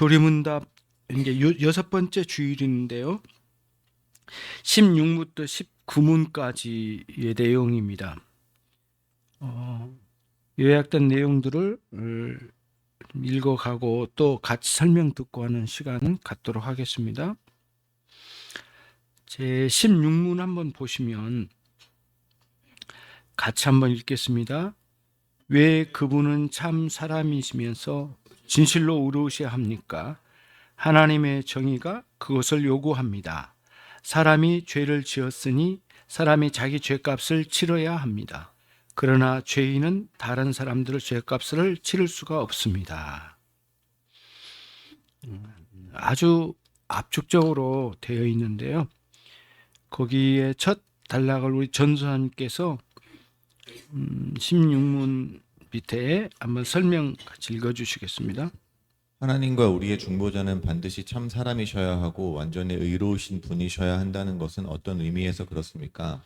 교리문답 이제 여섯 번째 주일인데요. 16문부터 19문까지의 내용입니다. 요약된 내용들을 읽어가고 또 같이 설명 듣고 하는 시간을 갖도록 하겠습니다. 제 16문 한번 보시면 같이 한번 읽겠습니다. 왜 그분은 참 사람이시면서 진실로 의로우셔야 합니까? 하나님의 정의가 그것을 요구합니다. 사람이 죄를 지었으니 사람이 자기 죄값을 치러야 합니다. 그러나 죄인은 다른 사람들의 죄값을 치를 수가 없습니다. 아주 압축적으로 되어 있는데요. 거기에 첫 단락을 우리 전수사님께서 16문 밑에 한번 설명 같이 읽어주시겠습니다. 하나님과 우리의 중보자는 반드시 참 사람이셔야 하고 완전히 의로우신 분이셔야 한다는 것은 어떤 의미에서 그렇습니까?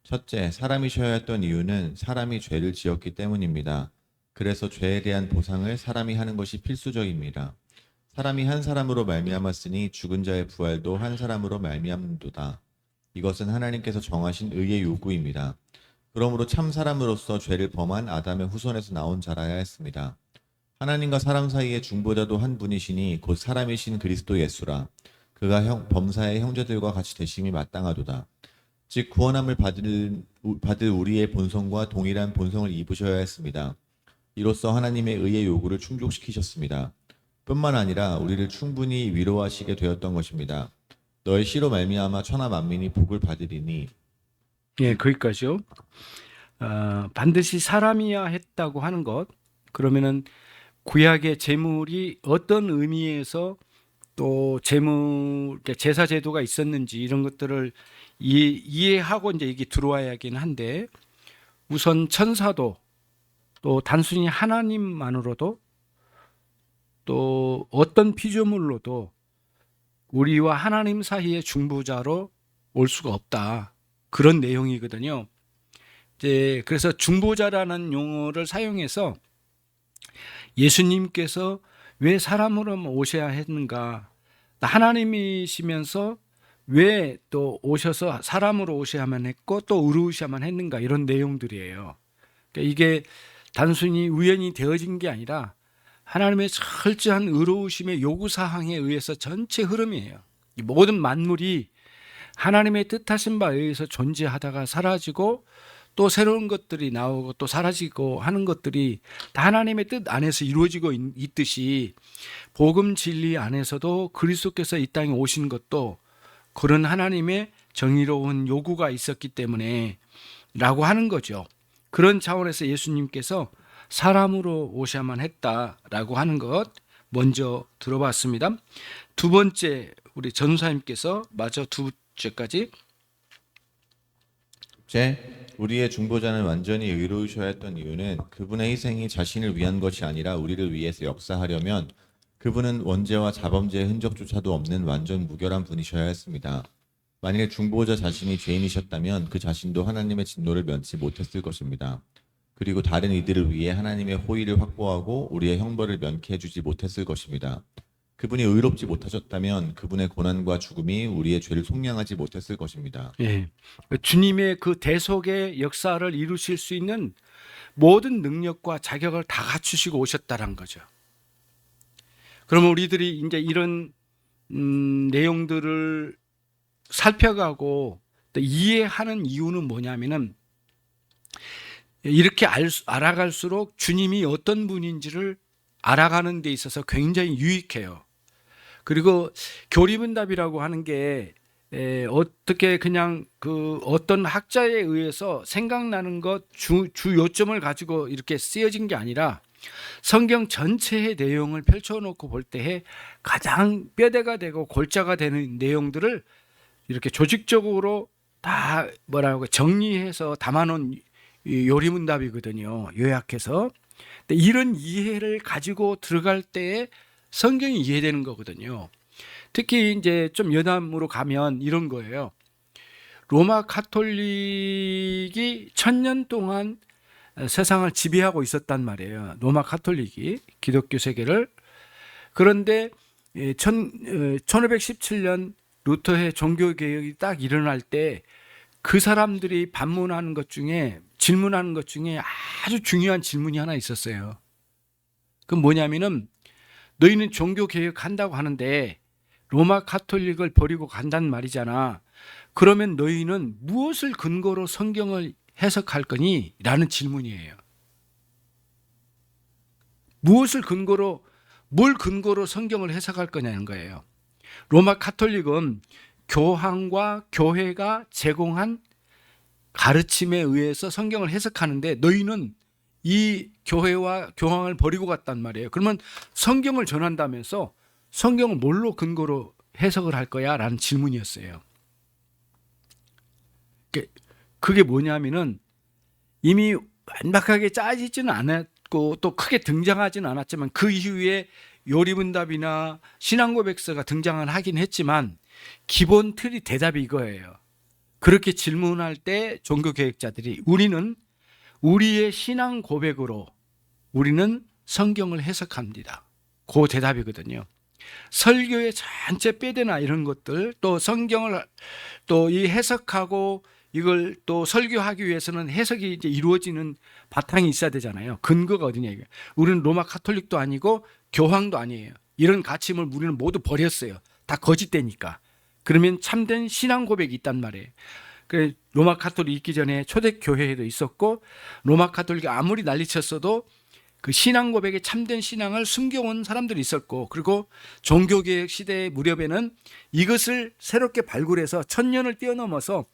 첫째, 사람이셔야 했던 이유는 사람이 죄를 지었기 때문입니다. 그래서 죄에 대한 보상을 사람이 하는 것이 필수적입니다. 사람이 한 사람으로 말미암았으니 죽은 자의 부활도 한 사람으로 말미암는도다. 이것은 하나님께서 정하신 의의 요구입니다. 그러므로 참 사람으로서 죄를 범한 아담의 후손에서 나온 자라야 했습니다. 하나님과 사람 사이의 중보자도 한 분이시니 곧 사람이신 그리스도 예수라. 그가 범사의 형제들과 같이 되심이 마땅하도다. 즉 구원함을 받을 우리의 본성과 동일한 본성을 입으셔야 했습니다. 이로써 하나님의 의의 요구를 충족시키셨습니다. 뿐만 아니라 우리를 충분히 위로하시게 되었던 것입니다. 너의 씨로 말미암아 천하 만민이 복을 받으리니. 예, 거기까지요. 반드시 사람이야 했다고 하는 것, 그러면은 구약의 제물이 어떤 의미에서 또 제사 제도가 있었는지 이런 것들을 이해하고 이제 이게 들어와야긴 한데, 우선 천사도 또 단순히 하나님만으로도 또 어떤 피조물로도 우리와 하나님 사이의 중보자로 올 수가 없다. 그런 내용이거든요. 이제 그래서 중보자라는 용어를 사용해서 예수님께서 왜 사람으로 오셔야 했는가? 하나님이시면서 왜 또 오셔서 사람으로 오셔야만 했고 또 의로우셔야만 했는가? 이런 내용들이에요. 그러니까 이게 단순히 우연히 되어진 게 아니라 하나님의 철저한 의로우심의 요구사항에 의해서 전체 흐름이에요. 이 모든 만물이 하나님의 뜻하신 바에 의해서 존재하다가 사라지고 또 새로운 것들이 나오고 또 사라지고 하는 것들이 다 하나님의 뜻 안에서 이루어지고 있듯이 복음 진리 안에서도 그리스도께서 이 땅에 오신 것도 그런 하나님의 정의로운 요구가 있었기 때문에 라고 하는 거죠. 그런 차원에서 예수님께서 사람으로 오셔야만 했다라고 하는 것 먼저 들어봤습니다. 두 번째, 우리 전사님께서 마저 두 번째까지. 우리의 중보자는 완전히 의로우셔야 했던 이유는 그분의 희생이 자신을 위한 것이 아니라 우리를 위해서 역사하려면 그분은 원죄와 자범죄의 흔적조차도 없는 완전 무결한 분이셔야 했습니다. 만일 중보자 자신이 죄인이셨다면 그 자신도 하나님의 진노를 면치 못했을 것입니다. 그리고 다른 이들을 위해 하나님의 호의를 확보하고 우리의 형벌을 면케 해주지 못했을 것입니다. 그분이 의롭지 못하셨다면 그분의 고난과 죽음이 우리의 죄를 속량하지 못했을 것입니다. 예. 주님의 그 대속의 역사를 이루실 수 있는 모든 능력과 자격을 다 갖추시고 오셨다는 거죠. 그러면 우리들이 이제 이런 내용들을 살펴가고 또 이해하는 이유는 뭐냐면은 이렇게 알아갈수록 주님이 어떤 분인지를 알아가는 데 있어서 굉장히 유익해요. 그리고 교리문답이라고 하는 게 어떻게 그냥 그 어떤 학자에 의해서 생각나는 것 주 요점을 가지고 이렇게 쓰여진 게 아니라 성경 전체의 내용을 펼쳐놓고 볼 때에 가장 뼈대가 되고 골자가 되는 내용들을 이렇게 조직적으로 다 정리해서 담아놓은 요리문답이거든요. 요약해서. 근데 이런 이해를 가지고 들어갈 때에 성경이 이해되는 거거든요. 특히 이제 좀 연암으로 가면 이런 거예요. 로마 가톨릭이 1000년 동안 세상을 지배하고 있었단 말이에요. 로마 가톨릭이 기독교 세계를. 그런데 1517년 루터의 종교개혁이 딱 일어날 때 그 사람들이 반문하는 것 중에 질문하는 것 중에 아주 중요한 질문이 하나 있었어요. 그 뭐냐면은 너희는 종교개혁한다고 하는데 로마 가톨릭을 버리고 간단 말이잖아. 그러면 너희는 무엇을 근거로 성경을 해석할 거니? 라는 질문이에요. 뭘 근거로 성경을 해석할 거냐는 거예요. 로마 가톨릭은 교황과 교회가 제공한 가르침에 의해서 성경을 해석하는데 너희는 이 교회와 교황을 버리고 갔단 말이에요. 그러면 성경을 전한다면서 성경을 뭘로 근거로 해석을 할 거야? 라는 질문이었어요. 그게 뭐냐면은 이미 완벽하게 짜지지는 않았고 또 크게 등장하지는 않았지만 그 이후에 요리문답이나 신앙고백서가 등장을 하긴 했지만 기본 틀이 대답이 이거예요. 그렇게 질문할 때 종교개혁자들이 우리는 우리의 신앙 고백으로 우리는 성경을 해석합니다. 그 대답이거든요. 설교의 전체 빼대나 이런 것들 또 성경을 또 이 해석하고 이걸 또 설교하기 위해서는 해석이 이제 이루어지는 바탕이 있어야 되잖아요. 근거가 어디냐 이게. 우리는 로마 가톨릭도 아니고 교황도 아니에요. 이런 가침을 우리는 모두 버렸어요. 다 거짓되니까. 그러면 참된 신앙 고백이 있단 말이에요. 그래 로마 가톨릭 있기 전에 초대교회에도 있었고 로마 가톨릭이 아무리 난리쳤어도 그 신앙 고백의 참된 신앙을 숨겨온 사람들이 있었고 그리고 종교개혁 시대 무렵에는 이것을 새롭게 발굴해서 1000년을 뛰어넘어서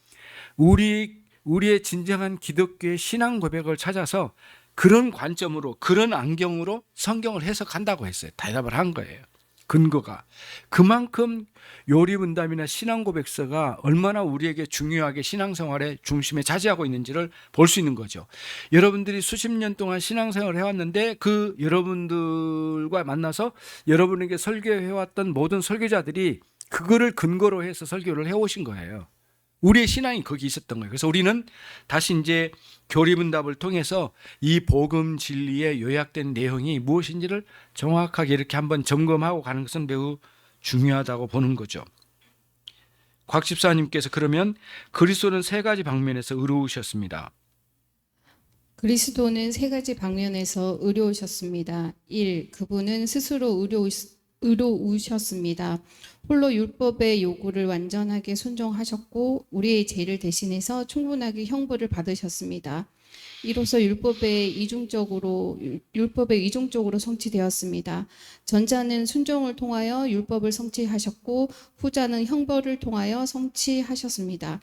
우리의 진정한 기독교의 신앙 고백을 찾아서 그런 관점으로 그런 안경으로 성경을 해석한다고 했어요. 대답을 한 거예요. 근거가 그만큼 요리문답이나 신앙고백서가 얼마나 우리에게 중요하게 신앙생활의 중심에 차지하고 있는지를 볼 수 있는 거죠. 여러분들이 수십 년 동안 신앙생활을 해왔는데 그 여러분들과 만나서 여러분에게 설교해왔던 모든 설교자들이 그거를 근거로 해서 설교를 해오신 거예요. 우리의 신앙이 거기 있었던 거예요. 그래서 우리는 다시 이제 교리문답을 통해서 이 복음 진리의 요약된 내용이 무엇인지를 정확하게 이렇게 한번 점검하고 가는 것은 매우 중요하다고 보는 거죠. 곽 집사님께서 그러면 그리스도는 세 가지 방면에서 의로우셨습니다. 그리스도는 세 가지 방면에서 의로우셨습니다. 1. 그분은 스스로 의로우셨습니다. 홀로 율법의 요구를 완전하게 순종하셨고 우리의 죄를 대신해서 충분하게 형벌을 받으셨습니다. 이로써 율법에 이중적으로 성취되었습니다. 전자는 순종을 통하여 율법을 성취하셨고 후자는 형벌을 통하여 성취하셨습니다.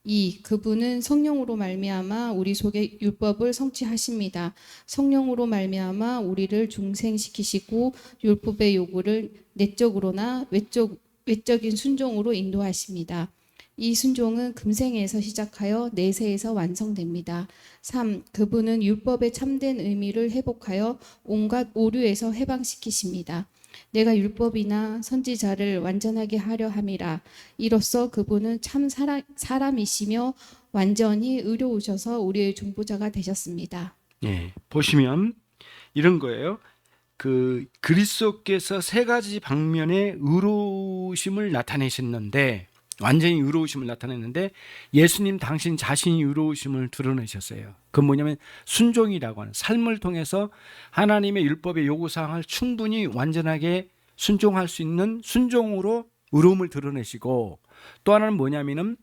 2. 그분은 성령으로 말미암아 우리 속에 율법을 성취하십니다. 성령으로 말미암아 우리를 중생시키시고 율법의 요구를 내적으로나 외적인 순종으로 인도하십니다. 이 순종은 금생에서 시작하여 내세에서 완성됩니다. 3. 그분은 율법의 참된 의미를 회복하여 온갖 오류에서 해방시키십니다. 내가 율법이나 선지자를 완전하게 하려 함이라. 이로써 그분은 참 사람이시며 완전히 의로우셔서 우리의 중보자가 되셨습니다. 예, 보시면 이런 거예요. 그 그리스도께서 세 가지 방면의 의로우심을 나타내셨는데 완전히 의로우심을 나타냈는데 예수님 당신 자신이 의로우심을 드러내셨어요. 그건 뭐냐면 순종이라고 하는 삶을 통해서 하나님의 율법의 요구사항을 충분히 완전하게 순종할 수 있는 순종으로 의로움을 드러내시고 또 하나는 뭐냐면은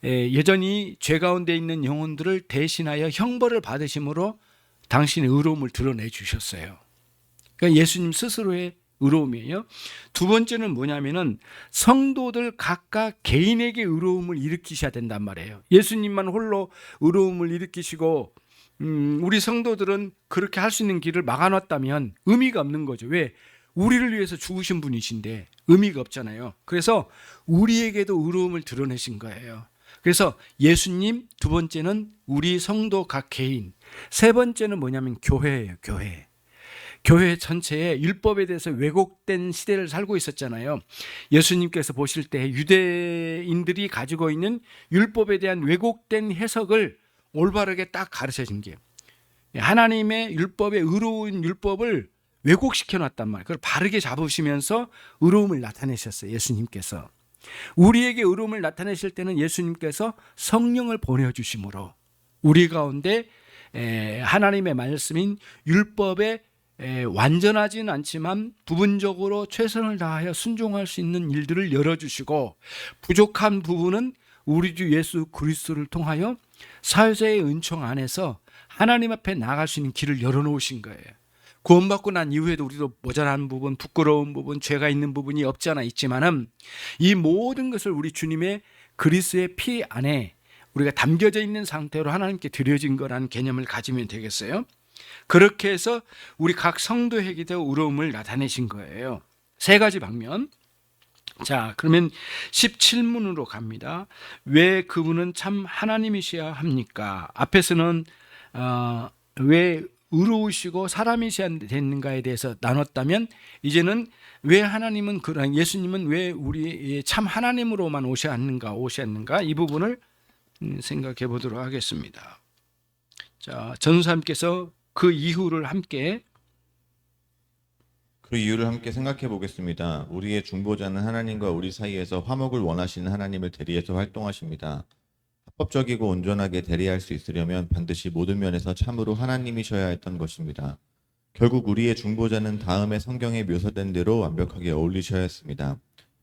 여전히 죄 가운데 있는 영혼들을 대신하여 형벌을 받으심으로 당신의 의로움을 드러내 주셨어요. 그러니까 예수님 스스로의 의로움이에요. 두 번째는 뭐냐면은 성도들 각각 개인에게 의로움을 일으키셔야 된단 말이에요. 예수님만 홀로 의로움을 일으키시고 우리 성도들은 그렇게 할 수 있는 길을 막아놨다면 의미가 없는 거죠. 왜? 우리를 위해서 죽으신 분이신데 의미가 없잖아요. 그래서 우리에게도 의로움을 드러내신 거예요. 그래서 예수님, 두 번째는 우리 성도 각 개인, 세 번째는 뭐냐면 교회예요. 교회 전체에 율법에 대해서 왜곡된 시대를 살고 있었잖아요. 예수님께서 보실 때 유대인들이 가지고 있는 율법에 대한 왜곡된 해석을 올바르게 딱 가르쳐 준 게 하나님의 율법의 의로운 율법을 왜곡시켜 놨단 말이에요. 그걸 바르게 잡으시면서 의로움을 나타내셨어요. 예수님께서. 우리에게 의로움을 나타내실 때는 예수님께서 성령을 보내주심으로 우리 가운데 하나님의 말씀인 율법에 완전하지는 않지만 부분적으로 최선을 다하여 순종할 수 있는 일들을 열어주시고, 부족한 부분은 우리 주 예수 그리스도를 통하여 사회자의 은총 안에서 하나님 앞에 나아갈 수 있는 길을 열어놓으신 거예요. 구원받고 난 이후에도 우리도 모자란 부분, 부끄러운 부분, 죄가 있는 부분이 없지 않아 있지만은 이 모든 것을 우리 주님의 그리스도의 피 안에 우리가 담겨져 있는 상태로 하나님께 드려진 거라는 개념을 가지면 되겠어요. 그렇게 해서 우리 각 성도에게도 의로움을 나타내신 거예요. 세 가지 방면. 자, 그러면 17문으로 갑니다. 왜 그분은 참 하나님이셔야 합니까? 앞에서는 왜 의로우시고 사람이셔야 되는가에 대해서 나눴다면, 이제는 왜 하나님은 예수님은 왜 우리 참 하나님으로만 오셨는가 이 부분을 생각해 보도록 하겠습니다. 자, 전사님께서 그 이유를 함께 생각해 보겠습니다. 우리의 중보자는 하나님과 우리 사이에서 화목을 원하시는 하나님을 대리해서 활동하십니다. 합법적이고 온전하게 대리할 수 있으려면 반드시 모든 면에서 참으로 하나님이셔야 했던 것입니다. 결국 우리의 중보자는 다음에 성경에 묘사된 대로 완벽하게 어울리셔야 했습니다.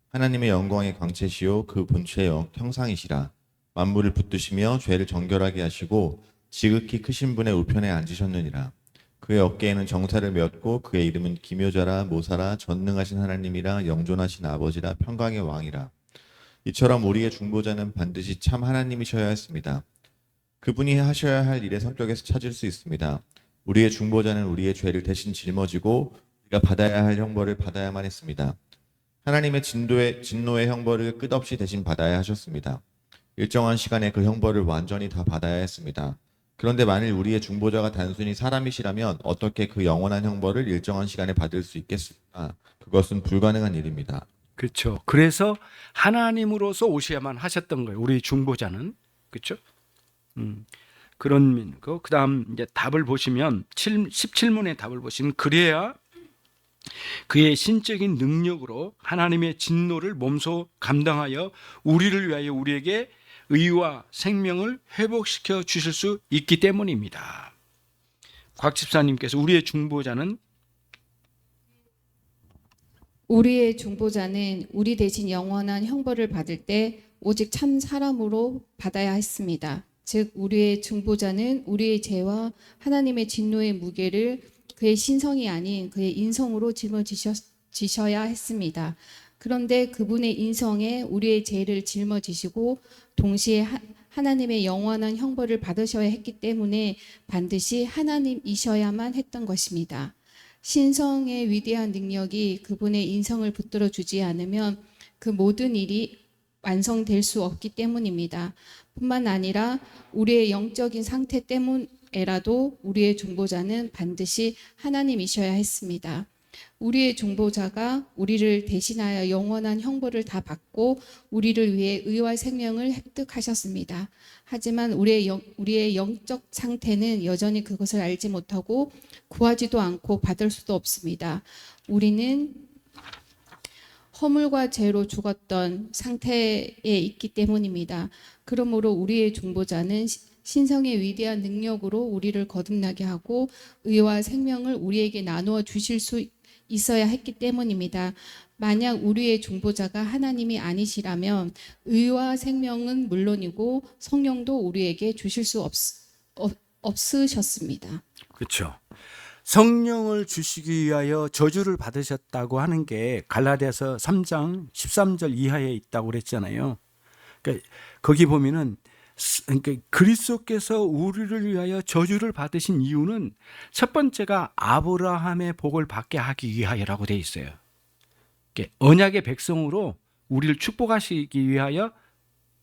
하나님의 영광의 광채시요 그 본체의 형상이시라. 만물을 붙드시며 죄를 정결하게 하시고 지극히 크신 분의 우편에 앉으셨느니라. 그의 어깨에는 정사를 메었고 그의 이름은 기묘자라, 모사라, 전능하신 하나님이라, 영존하신 아버지라, 평강의 왕이라. 이처럼 우리의 중보자는 반드시 참 하나님이셔야 했습니다. 그분이 하셔야 할 일의 성격에서 찾을 수 있습니다. 우리의 중보자는 우리의 죄를 대신 짊어지고 우리가 받아야 할 형벌을 받아야만 했습니다. 하나님의 진노의 형벌을 끝없이 대신 받아야 하셨습니다. 일정한 시간에 그 형벌을 완전히 다 받아야 했습니다. 그런데 만일 우리의 중보자가 단순히 사람이시라면 어떻게 그 영원한 형벌을 일정한 시간에 받을 수 있겠습니까? 그것은 불가능한 일입니다. 그렇죠. 그래서 하나님으로서 오셔야만 하셨던 거예요. 우리 중보자는. 그렇죠? 그런 그다음 이제 답을 보시면 17문의 답을 보시면, 그래야 그의 신적인 능력으로 하나님의 진노를 몸소 감당하여 우리를 위하여 우리에게 의와 생명을 회복시켜 주실 수 있기 때문입니다. 곽 집사님께서 우리의 중보자는 우리 대신 영원한 형벌을 받을 때 오직 참 사람으로 받아야 했습니다. 즉 우리의 중보자는 우리의 죄와 하나님의 진노의 무게를 그의 신성이 아닌 그의 인성으로 짊어지셔야 했습니다. 그런데 그분의 인성에 우리의 죄를 짊어지시고 동시에 하나님의 영원한 형벌을 받으셔야 했기 때문에 반드시 하나님이셔야만 했던 것입니다. 신성의 위대한 능력이 그분의 인성을 붙들어 주지 않으면 그 모든 일이 완성될 수 없기 때문입니다. 뿐만 아니라 우리의 영적인 상태 때문에라도 우리의 중보자는 반드시 하나님이셔야 했습니다. 우리의 중보자가 우리를 대신하여 영원한 형벌을 다 받고 우리를 위해 의와 생명을 획득하셨습니다. 하지만 우리의 영적 상태는 여전히 그것을 알지 못하고 구하지도 않고 받을 수도 없습니다. 우리는 허물과 죄로 죽었던 상태에 있기 때문입니다. 그러므로 우리의 중보자는 신성의 위대한 능력으로 우리를 거듭나게 하고 의와 생명을 우리에게 나누어 주실 수 있어야 했기 때문입니다. 만약 우리의 중보자가 하나님이 아니시라면 의와 생명은 물론이고 성령도 우리에게 주실 수 없으셨습니다. 그렇죠. 성령을 주시기 위하여 저주를 받으셨다고 하는 게 갈라디아서 3장 13절 이하에 있다고 그랬잖아요. 그러니까 거기 보면은 그리스도께서 우리를 위하여 저주를 받으신 이유는 첫 번째가 아브라함의 복을 받게 하기 위하여라고 돼 있어요. 언약의 백성으로 우리를 축복하시기 위하여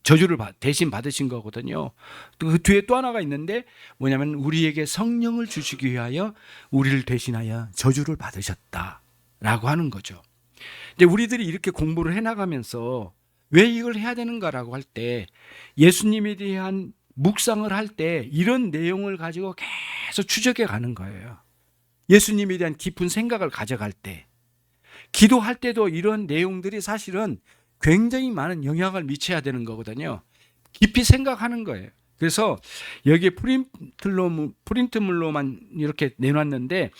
저주를 대신 받으신 거거든요. 그 뒤에 또 하나가 있는데 뭐냐면 우리에게 성령을 주시기 위하여 우리를 대신하여 저주를 받으셨다라고 하는 거죠. 이제 우리들이 이렇게 공부를 해나가면서 왜 이걸 해야 되는가라고 할 때, 예수님에 대한 묵상을 할 때 이런 내용을 가지고 계속 추적해 가는 거예요. 예수님에 대한 깊은 생각을 가져갈 때, 기도할 때도 이런 내용들이 사실은 굉장히 많은 영향을 미쳐야 되는 거거든요. 깊이 생각하는 거예요. 그래서 여기에 프린트물로만 이렇게 내놨는데,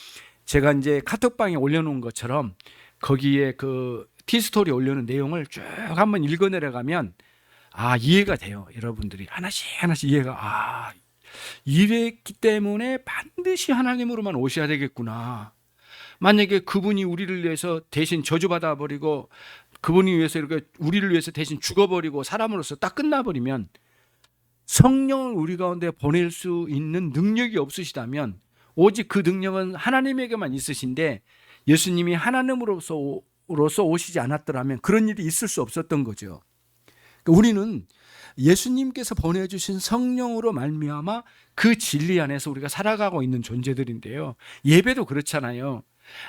제가 이제 카톡방에 올려놓은 것처럼 거기에 그 티스토리 올려놓은 내용을 쭉 한번 읽어 내려가면 이해가 돼요. 여러분들이 하나씩 이해가, 이랬기 때문에 반드시 하나님으로만 오셔야 되겠구나. 만약에 그분이 우리를 위해서 대신 저주받아 버리고, 그분이 위해서 이렇게 우리를 위해서 대신 죽어버리고 사람으로서 딱 끝나버리면, 성령을 우리 가운데 보낼 수 있는 능력이 없으시다면, 오직 그 능력은 하나님에게만 있으신데 예수님이 하나님으로서 오시지 않았더라면 그런 일이 있을 수 없었던 거죠. 우리는 예수님께서 보내주신 성령으로 말미암아 그 진리 안에서 우리가 살아가고 있는 존재들인데요. 예배도 그렇잖아요.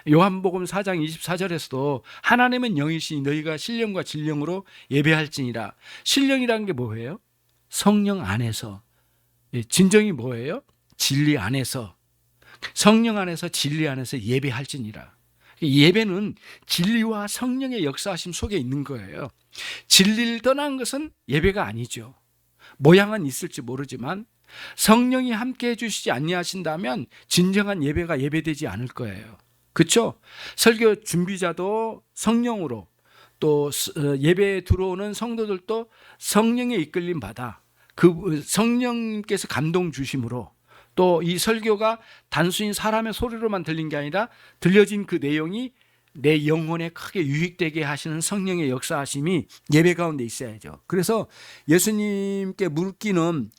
요한복음 4장 24절에서도 하나님은 영이시니 너희가 신령과 진령으로 예배할지니라. 신령이라는 게 뭐예요? 성령 안에서. 진정이 뭐예요? 진리 안에서. 성령 안에서 진리 안에서 예배할지니라. 예배는 진리와 성령의 역사하심 속에 있는 거예요. 진리를 떠난 것은 예배가 아니죠. 모양은 있을지 모르지만 성령이 함께 해주시지 아니하신다면 진정한 예배가 예배되지 않을 거예요. 그렇죠? 설교 준비자도 성령으로, 또 예배에 들어오는 성도들도 성령의 이끌림 받아 그 성령께서 감동 주심으로, 또 이 설교가 단순히 사람의 소리로만 들린 게 아니라 들려진 그 내용이 내 영혼에 크게 유익되게 하시는 성령의 역사하심이 예배 가운데 있어야죠. 그래서 예수님께 묻기는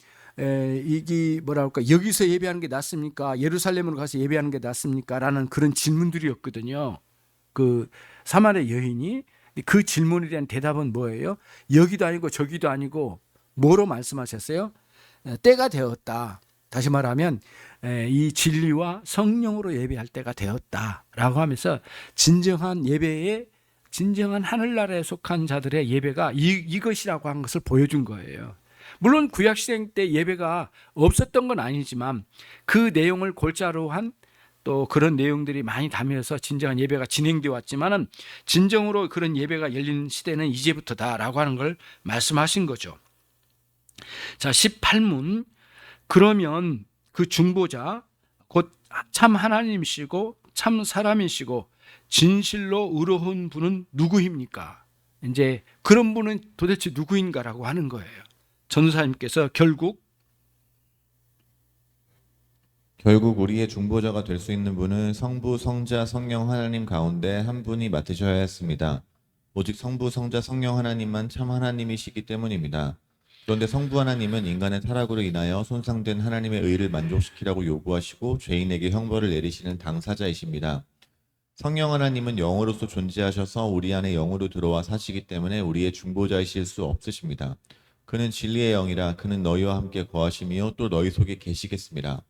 이게 뭐랄까, 여기서 예배하는 게 낫습니까? 예루살렘으로 가서 예배하는 게 낫습니까? 라는 그런 질문들이었거든요. 그 사마리아 여인이. 그 질문에 대한 대답은 뭐예요? 여기도 아니고 저기도 아니고 뭐로 말씀하셨어요? 때가 되었다. 다시 말하면 이 진리와 성령으로 예배할 때가 되었다라고 하면서 진정한 예배에, 진정한 하늘나라에 속한 자들의 예배가 이것이라고 한 것을 보여준 거예요. 물론 구약시대 때 예배가 없었던 건 아니지만 그 내용을 골자로 한 또 그런 내용들이 많이 담겨서 진정한 예배가 진행되어 왔지만은 진정으로 그런 예배가 열리는 시대는 이제부터다라고 하는 걸 말씀하신 거죠. 자, 18문. 그러면 그 중보자 곧 참 하나님이시고 참 사람이시고 진실로 의로운 분은 누구입니까? 이제 그런 분은 도대체 누구인가라고 하는 거예요. 전도사님께서 결국 우리의 중보자가 될 수 있는 분은 성부, 성자, 성령 하나님 가운데 한 분이 맡으셔야 했습니다. 오직 성부, 성자, 성령 하나님만 참 하나님이시기 때문입니다. 그런데 성부 하나님은 인간의 타락으로 인하여 손상된 하나님의 의를 만족시키라고 요구하시고 죄인에게 형벌을 내리시는 당사자이십니다. 성령 하나님은 영으로서 존재하셔서 우리 안에 영으로 들어와 사시기 때문에 우리의 중보자이실 수 없으십니다. 그는 진리의 영이라 그는 너희와 함께 거하시며 또 너희 속에 계시겠습니다.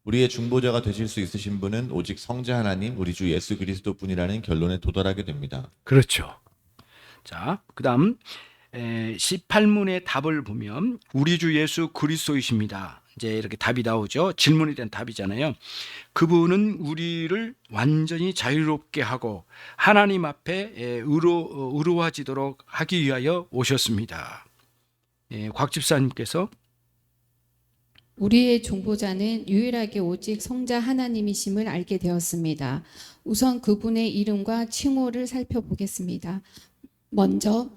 우리의 중보자가 되실 수 있으신 분은 오직 성자 하나님, 우리 주 예수 그리스도뿐이라는 결론에 도달하게 됩니다. 그렇죠. 자, 그다음 18문의 답을 보면 우리 주 예수 그리스도이십니다. 이제 이렇게 답이 나오죠. 질문에 대한 답이잖아요. 그분은 우리를 완전히 자유롭게 하고 하나님 앞에 의로워지도록 하기 위하여 오셨습니다. 곽 집사님께서 우리의 중보자는 유일하게 오직 성자 하나님이심을 알게 되었습니다. 우선 그분의 이름과 칭호를 살펴보겠습니다. 먼저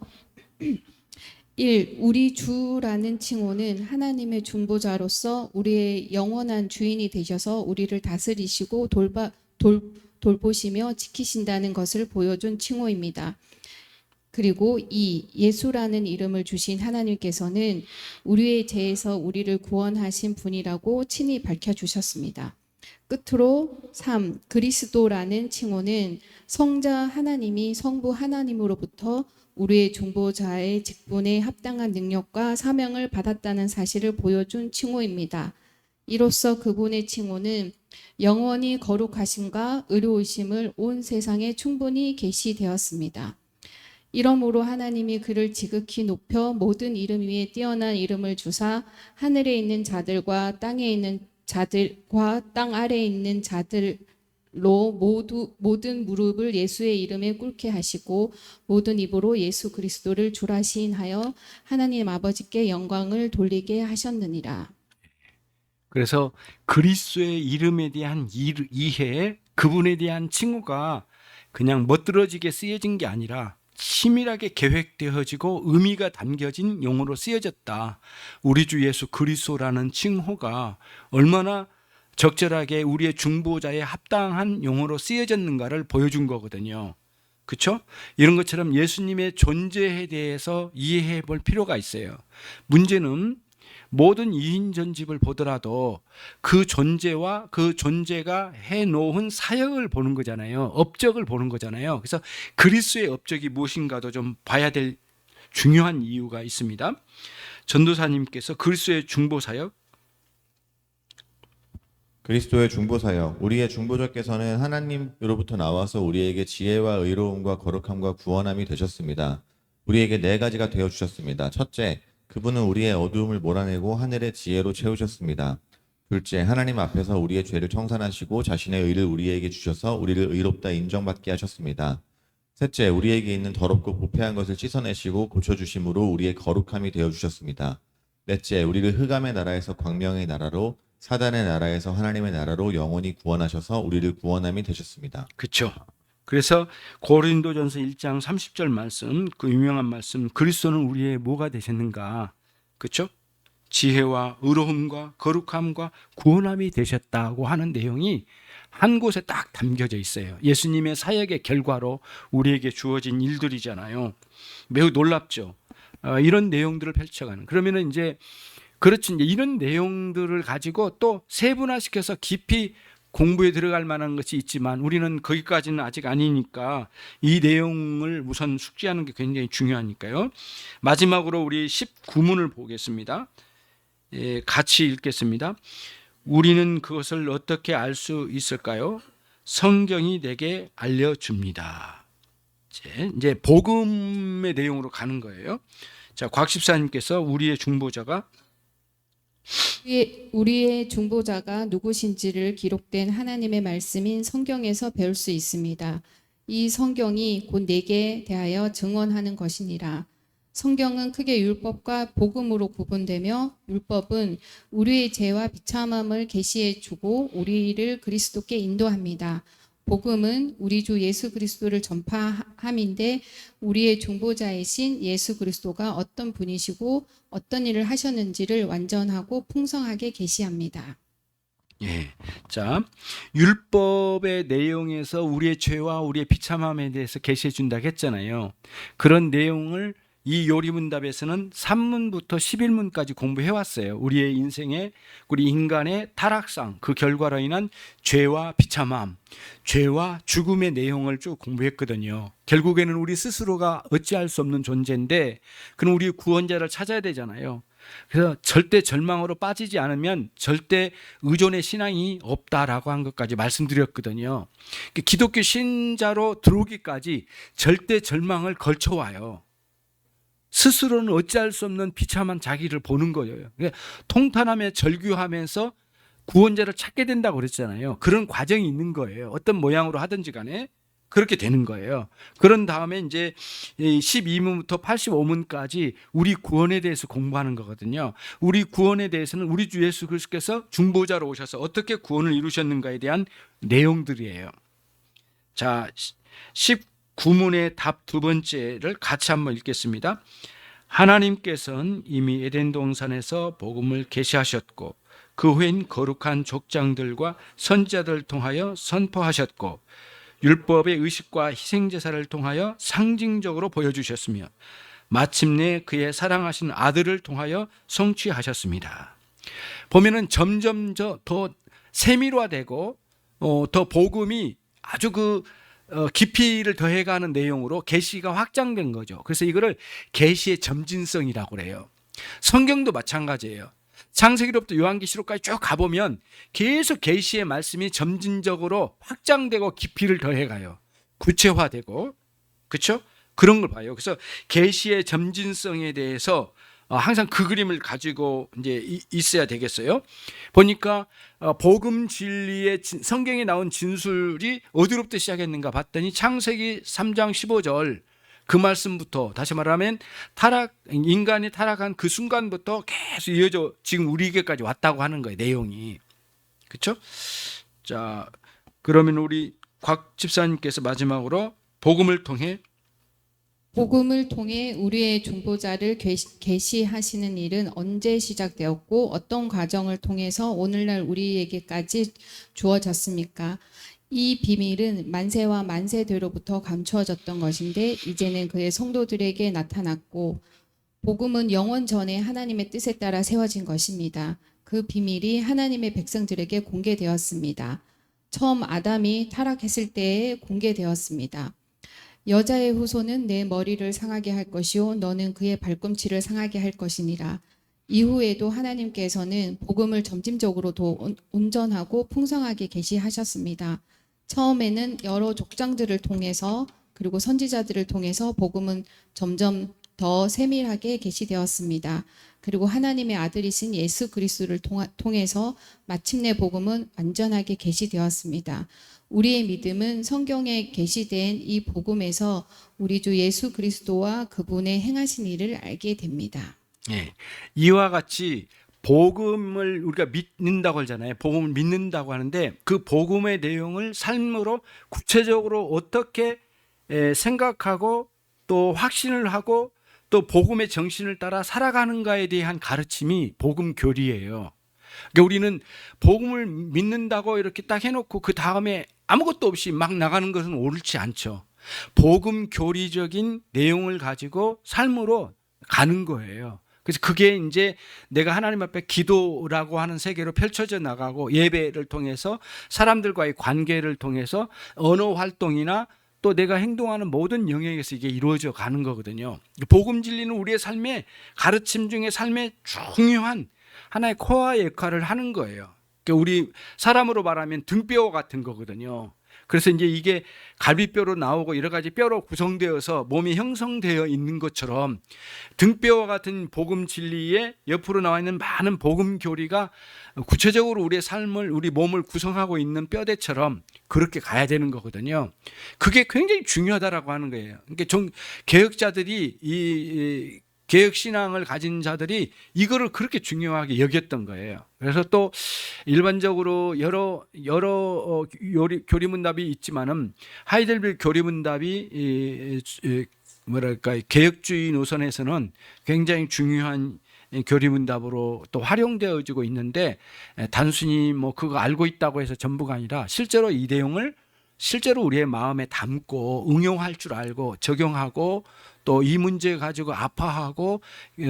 1. 우리 주라는 칭호는 하나님의 중보자로서 우리의 영원한 주인이 되셔서 우리를 다스리시고 돌보시며 지키신다는 것을 보여준 칭호입니다. 그리고 2. 예수라는 이름을 주신 하나님께서는 우리의 죄에서 우리를 구원하신 분이라고 친히 밝혀주셨습니다. 끝으로 3. 그리스도라는 칭호는 성자 하나님이 성부 하나님으로부터 우리의 중보자의 직분에 합당한 능력과 사명을 받았다는 사실을 보여준 칭호입니다. 이로써 그분의 칭호는 영원히 거룩하심과 의로우심을 온 세상에 충분히 계시되었습니다. 이러므로 하나님이 그를 지극히 높여 모든 이름 위에 뛰어난 이름을 주사 하늘에 있는 자들과 땅에 있는 자들과 땅 아래에 있는 자들과 모든 무릎을 예수의 이름에 꿇게 하시고 모든 입으로 예수 그리스도를 주라 시인하여 하나님 아버지께 영광을 돌리게 하셨느니라. 그래서 그리스도의 이름에 대한 이해, 그분에 대한 칭호가 그냥 멋들어지게 쓰여진 게 아니라 치밀하게 계획되어지고 의미가 담겨진 용어로 쓰여졌다. 우리 주 예수 그리스도라는 칭호가 얼마나 적절하게 우리의 중보자에 합당한 용어로 쓰여졌는가를 보여준 거거든요. 그렇죠? 이런 것처럼 예수님의 존재에 대해서 이해해 볼 필요가 있어요. 문제는 모든 2인 전집을 보더라도 그 존재와 그 존재가 해놓은 사역을 보는 거잖아요. 업적을 보는 거잖아요. 그래서 그리스도의 업적이 무엇인가도 좀 봐야 될 중요한 이유가 있습니다. 전도사님께서 그리스도의 중보사역, 그리스도의 중보사역, 우리의 중보자께서는 하나님으로부터 나와서 우리에게 지혜와 의로움과 거룩함과 구원함이 되셨습니다. 우리에게 4가지가 되어 주셨습니다. 첫째, 그분은 우리의 어두움을 몰아내고 하늘의 지혜로 채우셨습니다. 둘째, 하나님 앞에서 우리의 죄를 청산하시고 자신의 의를 우리에게 주셔서 우리를 의롭다 인정받게 하셨습니다. 셋째, 우리에게 있는 더럽고 부패한 것을 씻어내시고 고쳐주심으로 우리의 거룩함이 되어 주셨습니다. 넷째, 우리를 흑암의 나라에서 광명의 나라로, 사단의 나라에서 하나님의 나라로 영원히 구원하셔서 우리를 구원함이 되셨습니다. 그렇죠. 그래서 고린도전서 1장 30절 말씀, 그 유명한 말씀, 그리스도는 우리의 뭐가 되셨는가? 그렇죠? 지혜와 의로움과 거룩함과 구원함이 되셨다고 하는 내용이 한 곳에 딱 담겨져 있어요. 예수님의 사역의 결과로 우리에게 주어진 일들이잖아요. 매우 놀랍죠. 이런 내용들을 펼쳐가는. 그러면은 이제 그렇지, 이제 이런 내용들을 가지고 또 세분화시켜서 깊이 공부에 들어갈 만한 것이 있지만 우리는 거기까지는 아직 아니니까 이 내용을 우선 숙지하는 게 굉장히 중요하니까요. 마지막으로 우리 19문을 보겠습니다. 같이 읽겠습니다. 우리는 그것을 어떻게 알 수 있을까요? 성경이 내게 알려줍니다. 이제 복음의 내용으로 가는 거예요. 자, 곽 집사님께서 우리의 중보자가 우리의 중보자가 누구신지를 기록된 하나님의 말씀인 성경에서 배울 수 있습니다. 이 성경이 곧 내게 대하여 증언하는 것이니라. 성경은 크게 율법과 복음으로 구분되며 율법은 우리의 죄와 비참함을 계시해 주고 우리를 그리스도께 인도합니다. 복음은 우리 주 예수 그리스도를 전파함인데 우리의 중보자이신 예수 그리스도가 어떤 분이시고 어떤 일을 하셨는지를 완전하고 풍성하게 계시합니다. 예. 자, 율법의 내용에서 우리의 죄와 우리의 비참함에 대해서 계시해 준다고 했잖아요. 그런 내용을 이 요리문답에서는 3문부터 11문까지 공부해 왔어요. 우리의 인생에 우리 인간의 타락상, 그 결과로 인한 죄와 비참함, 죄와 죽음의 내용을 쭉 공부했거든요. 결국에는 우리 스스로가 어찌할 수 없는 존재인데 그럼 우리 구원자를 찾아야 되잖아요. 그래서 절대 절망으로 빠지지 않으면 절대 의존의 신앙이 없다라고 한 것까지 말씀드렸거든요. 기독교 신자로 들어오기까지 절대 절망을 걸쳐와요. 스스로는 어찌할 수 없는 비참한 자기를 보는 거예요. 통탄하며 절규하면서 구원자를 찾게 된다고 그랬잖아요. 그런 과정이 있는 거예요. 어떤 모양으로 하든지 간에 그렇게 되는 거예요. 그런 다음에 이제 12문부터 85문까지 우리 구원에 대해서 공부하는 거거든요. 우리 구원에 대해서는 우리 주 예수 그리스도께서 중보자로 오셔서 어떻게 구원을 이루셨는가에 대한 내용들이에요. 자, 19문의 답 2번째를 같이 한번 읽겠습니다. 하나님께서는 이미 에덴 동산에서 복음을 계시하셨고 그 후엔 거룩한 족장들과 선지자들을 통하여 선포하셨고 율법의 의식과 희생제사를 통하여 상징적으로 보여주셨으며 마침내 그의 사랑하신 아들을 통하여 성취하셨습니다. 보면은 점점 더 세밀화되고 더 복음이 아주 깊이를 더해가는 내용으로 계시가 확장된 거죠. 그래서 이거를 계시의 점진성이라고 그래요. 성경도 마찬가지예요. 창세기로부터 요한계시록까지 쭉 가보면 계속 계시의 말씀이 점진적으로 확장되고 깊이를 더해가요. 구체화되고, 그렇죠? 그런 걸 봐요. 그래서 계시의 점진성에 대해서 항상 그 그림을 가지고 이제 있어야 되겠어요. 보니까 복음 진리의 성경에 나온 진술이 어디로부터 시작했는가 봤더니 창세기 3장 15절 그 말씀부터, 다시 말하면 인간이 타락한 그 순간부터 계속 이어져 지금 우리에게까지 왔다고 하는 거예요, 내용이. 그렇죠? 자, 그러면 우리 곽 집사님께서 마지막으로 복음을 통해 우리의 중보자를 계시하시는 일은 언제 시작되었고 어떤 과정을 통해서 오늘날 우리에게까지 주어졌습니까? 이 비밀은 만세와 만세대로부터 감추어졌던 것인데 이제는 그의 성도들에게 나타났고, 복음은 영원 전에 하나님의 뜻에 따라 세워진 것입니다. 그 비밀이 하나님의 백성들에게 공개되었습니다. 처음 아담이 타락했을 때에 공개되었습니다. 여자의 후손은 내 머리를 상하게 할 것이요 너는 그의 발꿈치를 상하게 할 것이니라. 이후에도 하나님께서는 복음을 점진적으로 더 온전하고 풍성하게 계시하셨습니다. 처음에는 여러 족장들을 통해서 그리고 선지자들을 통해서 복음은 점점 더 세밀하게 계시되었습니다. 그리고 하나님의 아들이신 예수 그리스도를 통해서 마침내 복음은 완전하게 계시되었습니다. 우리의 믿음은 성경에 계시된 이 복음에서 우리 주 예수 그리스도와 그분의 행하신 일을 알게 됩니다. 예, 이와 같이 복음을 우리가 믿는다고 하잖아요. 복음을 믿는다고 하는데 그 복음의 내용을 삶으로 구체적으로 어떻게 생각하고 또 확신을 하고 또 복음의 정신을 따라 살아가는가에 대한 가르침이 복음 교리예요. 그러니까 우리는 복음을 믿는다고 이렇게 딱 해놓고 그 다음에 아무것도 없이 막 나가는 것은 옳지 않죠. 복음 교리적인 내용을 가지고 삶으로 가는 거예요. 그래서 그게 이제 내가 하나님 앞에 기도라고 하는 세계로 펼쳐져 나가고, 예배를 통해서 사람들과의 관계를 통해서 언어 활동이나 또 내가 행동하는 모든 영역에서 이게 이루어져 가는 거거든요. 복음 진리는 우리의 삶의 가르침 중에 삶의 중요한 하나의 코어 역할을 하는 거예요. 그러니까 우리 사람으로 말하면 등뼈 같은 거거든요. 그래서 이제 이게 갈비뼈로 나오고 여러 가지 뼈로 구성되어서 몸이 형성되어 있는 것처럼 등뼈와 같은 복음 진리에 옆으로 나와 있는 많은 복음 교리가 구체적으로 우리의 삶을, 우리 몸을 구성하고 있는 뼈대처럼 그렇게 가야 되는 거거든요. 그게 굉장히 중요하다라고 하는 거예요. 그러니까 개혁자들이 이 개혁신앙을 가진 자들이 이거를 그렇게 중요하게 여겼던 거예요. 그래서 또 일반적으로 여러 교리문답이 있지만은 하이델베르 교리문답이 뭐랄까 개혁주의 노선에서는 굉장히 중요한 교리문답으로 또 활용되어지고 있는데, 단순히 뭐 그거 알고 있다고 해서 전부가 아니라 실제로 이 내용을 실제로 우리의 마음에 담고 응용할 줄 알고 적용하고 또 이 문제 가지고 아파하고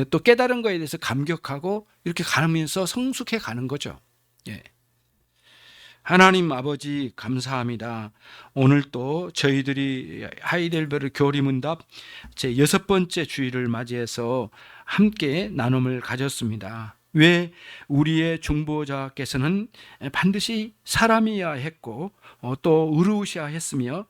또 깨달은 거에 대해서 감격하고 이렇게 가면서 성숙해 가는 거죠. 예. 하나님 아버지 감사합니다. 오늘 또 저희들이 하이델베르 교리문답 제 6번째 주일을 맞이해서 함께 나눔을 가졌습니다. 왜 우리의 중보자께서는 반드시 사람이어야 했고 또 의로우셔야 했으며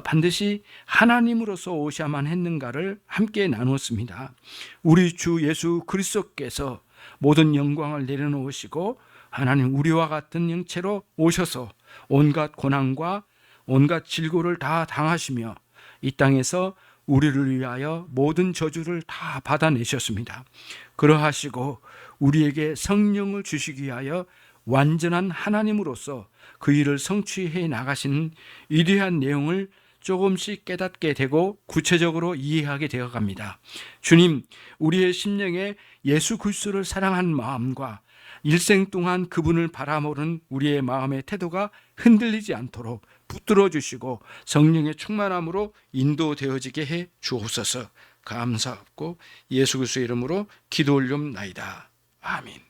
반드시 하나님으로서 오셔야만 했는가를 함께 나누었습니다. 우리 주 예수 그리스도께서 모든 영광을 내려놓으시고 하나님 우리와 같은 형체로 오셔서 온갖 고난과 온갖 질고를 다 당하시며 이 땅에서 우리를 위하여 모든 저주를 다 받아내셨습니다. 그러하시고 우리에게 성령을 주시기 위하여 완전한 하나님으로서 그 일을 성취해 나가시는 위대한 내용을 조금씩 깨닫게 되고 구체적으로 이해하게 되어 갑니다. 주님, 우리의 심령에 예수 그리스도를 사랑한 마음과 일생 동안 그분을 바라보는 우리의 마음의 태도가 흔들리지 않도록 붙들어 주시고 성령의 충만함으로 인도되어지게 해 주옵소서. 감사하고 예수 그리스도의 이름으로 기도 올리옵나이다. 아멘.